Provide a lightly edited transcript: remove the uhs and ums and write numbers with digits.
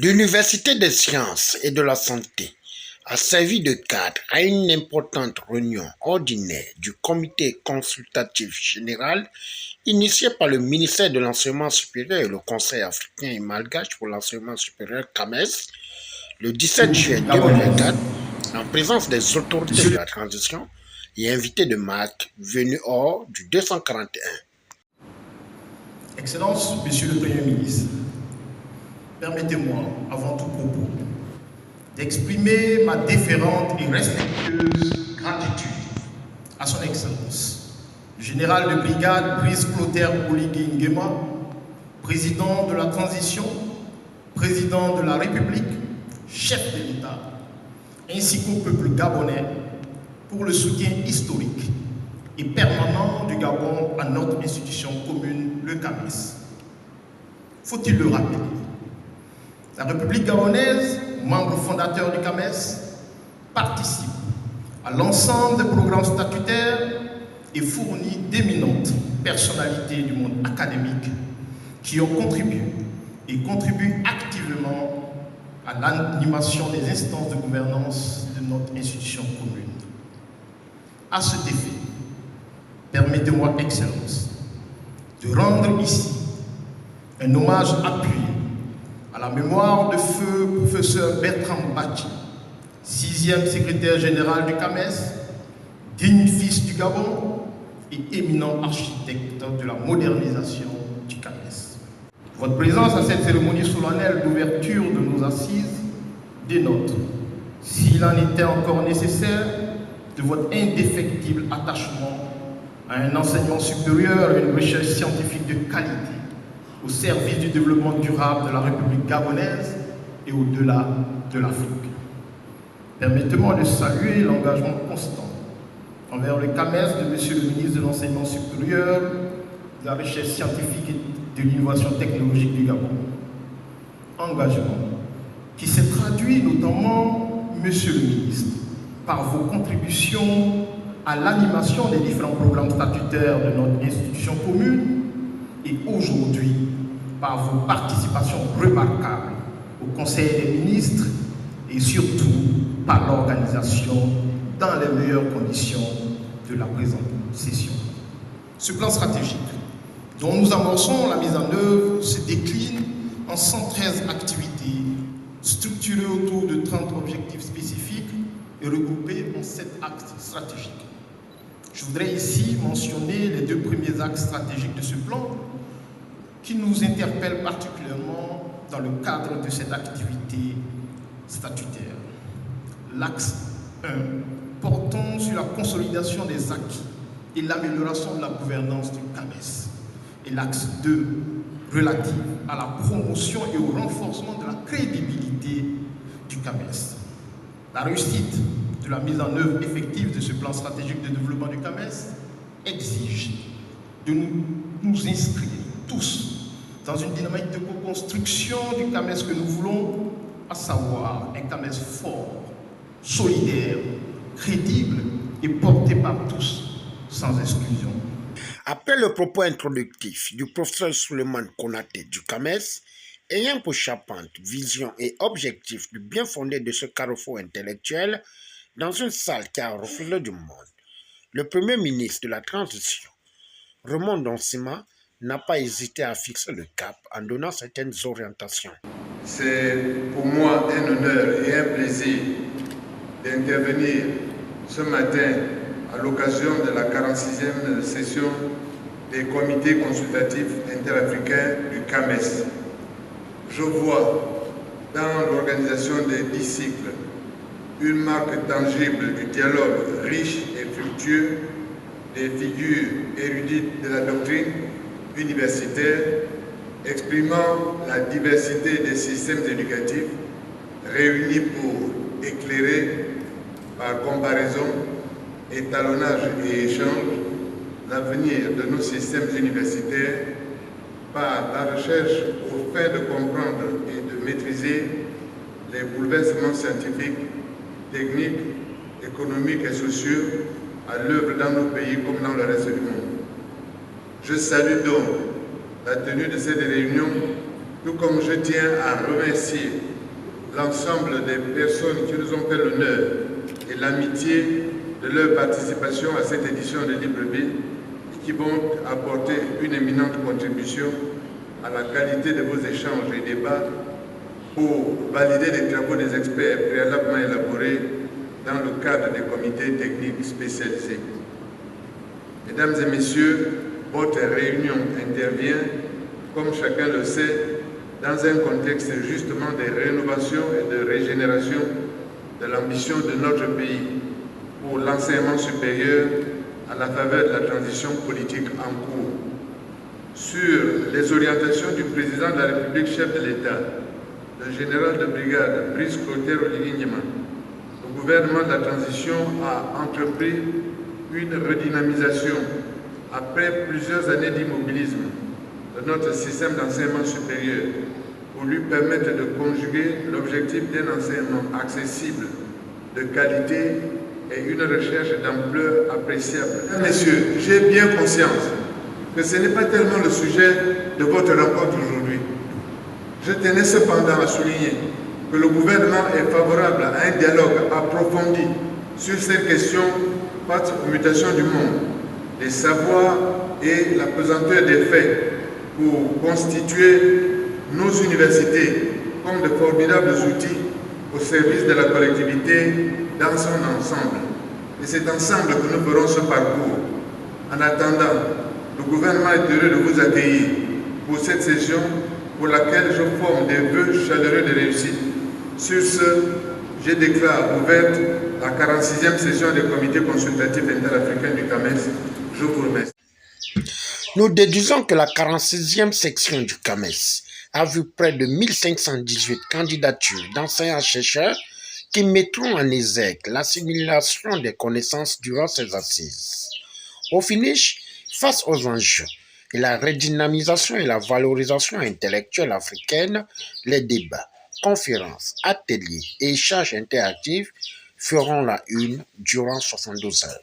L'Université des sciences et de la santé a servi de cadre à une importante réunion ordinaire du Comité consultatif général initié par le ministère de l'Enseignement supérieur et le Conseil africain et malgache pour l'enseignement supérieur CAMES le 17 juillet 2024 en présence des autorités de la transition et invités de marque venus hors du 241. Excellence, Monsieur le Premier ministre, permettez-moi, avant tout propos, d'exprimer ma déférente et respectueuse gratitude à son Excellence, le général de brigade Brice Clotaire Oligui Nguema, président de la transition, président de la République, chef de l'État, ainsi qu'au peuple gabonais pour le soutien historique et permanent du Gabon à notre institution commune, le CAMES. Faut-il le rappeler? La République gabonaise, membre fondateur du CAMES, participe à l'ensemble des programmes statutaires et fournit d'éminentes personnalités du monde académique qui ont contribué et contribuent activement à l'animation des instances de gouvernance de notre institution commune. À cet effet, permettez-moi, Excellence, de rendre ici un hommage appuyé à la mémoire de feu professeur Bertrand Bachi, 6e secrétaire général du CAMES, digne fils du Gabon et éminent architecte de la modernisation du CAMES. Votre présence à cette cérémonie solennelle d'ouverture de nos assises dénote, s'il en était encore nécessaire, de votre indéfectible attachement à un enseignement supérieur et une recherche scientifique de qualité au service du développement durable de la République gabonaise et au-delà de l'Afrique. Permettez-moi de saluer l'engagement constant envers le CAMES de Monsieur le ministre de l'Enseignement supérieur, de la recherche scientifique et de l'innovation technologique du Gabon. Engagement qui s'est traduit notamment, Monsieur le ministre, par vos contributions à l'animation des différents programmes statutaires de notre institution commune et aujourd'hui par vos participations remarquables au Conseil des ministres et surtout par l'organisation dans les meilleures conditions de la présente session. Ce plan stratégique dont nous amorçons la mise en œuvre se décline en 113 activités structurées autour de 30 objectifs spécifiques et regroupées en 7 axes stratégiques. Je voudrais ici mentionner les 2 premiers axes stratégiques de ce plan qui nous interpellent particulièrement dans le cadre de cette activité statutaire. L'axe 1, portant sur la consolidation des acquis et l'amélioration de la gouvernance du CAMES. Et l'axe 2, relatif à la promotion et au renforcement de la crédibilité du CAMES. La réussite de la mise en œuvre effective de ce plan stratégique de développement du CAMES exige de nous inscrire tous dans une dynamique de co-construction du CAMES que nous voulons, à savoir un CAMES fort, solidaire, crédible et porté par tous, sans exclusion. Après le propos introductif du professeur Souleymane Konaté du CAMES, ayant pour charpente vision et objectif du bien fondé de ce carrefour intellectuel dans une salle qui a reflet du monde, le Premier ministre de la Transition, Raymond Donsima, n'a pas hésité à fixer le cap en donnant certaines orientations. C'est pour moi un honneur et un plaisir d'intervenir ce matin à l'occasion de la 46e session des comités consultatifs interafricains du CAMES. Je vois dans l'organisation des 10 cycles une marque tangible du dialogue riche et fructueux des figures érudites de la doctrine universitaire exprimant la diversité des systèmes éducatifs réunis pour éclairer par comparaison, étalonnage et échange l'avenir de nos systèmes universitaires par la recherche aux fins de comprendre et de maîtriser les bouleversements scientifiques, techniques, économiques et sociaux à l'œuvre dans nos pays comme dans le reste du monde. Je salue donc la tenue de cette réunion, tout comme je tiens à remercier l'ensemble des personnes qui nous ont fait l'honneur et l'amitié de leur participation à cette édition de Libreville et qui vont apporter une éminente contribution à la qualité de vos échanges et débats pour valider les travaux des experts préalablement élaborés dans le cadre des comités techniques spécialisés. Mesdames et messieurs, votre réunion intervient, comme chacun le sait, dans un contexte justement de rénovation et de régénération de l'ambition de notre pays pour l'enseignement supérieur à la faveur de la transition politique en cours. Sur les orientations du président de la République, chef de l'État, le général de brigade Brice Clotaire Oligui Nguema, le gouvernement de la transition a entrepris une redynamisation après plusieurs années d'immobilisme de notre système d'enseignement supérieur pour lui permettre de conjuguer l'objectif d'un enseignement accessible, de qualité et une recherche d'ampleur appréciable. Messieurs, j'ai bien conscience que ce n'est pas tellement le sujet de votre rencontre aujourd'hui. Je tenais cependant à souligner que le gouvernement est favorable à un dialogue approfondi sur ces questions face aux mutations du monde, des savoirs et la pesanteur des faits pour constituer nos universités comme de formidables outils au service de la collectivité dans son ensemble. Et c'est ensemble que nous ferons ce parcours. En attendant, le gouvernement est heureux de vous accueillir pour cette session pour laquelle je forme des vœux chaleureux de réussite. Sur ce, je déclare ouverte la 46e session du comité consultatif interafricain du CAMES. Je vous remercie. Nous déduisons que la 46e section du CAMES a vu près de 1518 candidatures d'enseignants-chercheurs qui mettront en exergue l'assimilation des connaissances durant ces assises. Au finish, face aux enjeux et la redynamisation et la valorisation intellectuelle africaine, les débats, conférences, ateliers et échanges interactifs feront la une durant 72 heures.